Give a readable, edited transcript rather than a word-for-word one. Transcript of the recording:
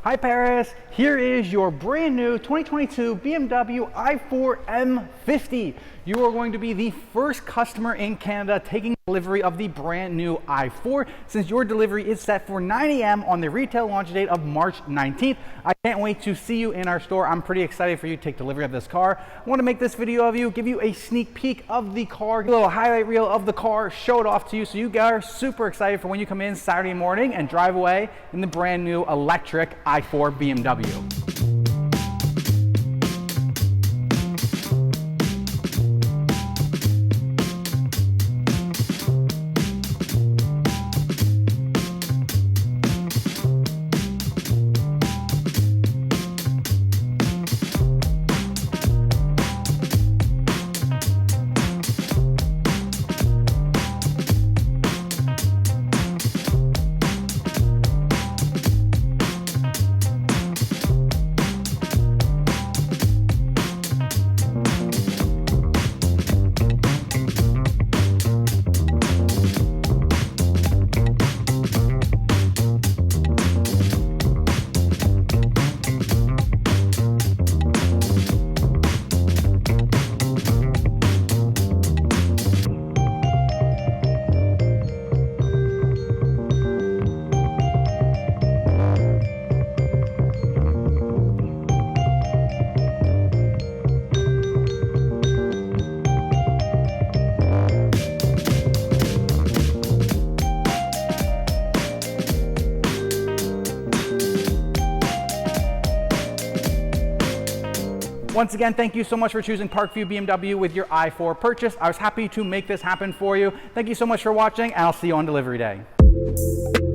Hi Paris, here is your brand new 2022 BMW i4 M50. You are going to be the first customer in Canada taking delivery of the brand new i4, since your delivery is set for 9 a.m. on the retail launch date of March 19th. I can't wait to see you in our store. I'm pretty excited for you to take delivery of this car. I want to make this video of you, give you a sneak peek of the car, a little highlight reel of the car, show it off to you so you guys are super excited for when you come in Saturday morning and drive away in the brand new electric i4 BMW. Once again, thank you so much for choosing Parkview BMW with your i4 purchase. I was happy to make this happen for you. Thank you so much for watching, and I'll see you on delivery day.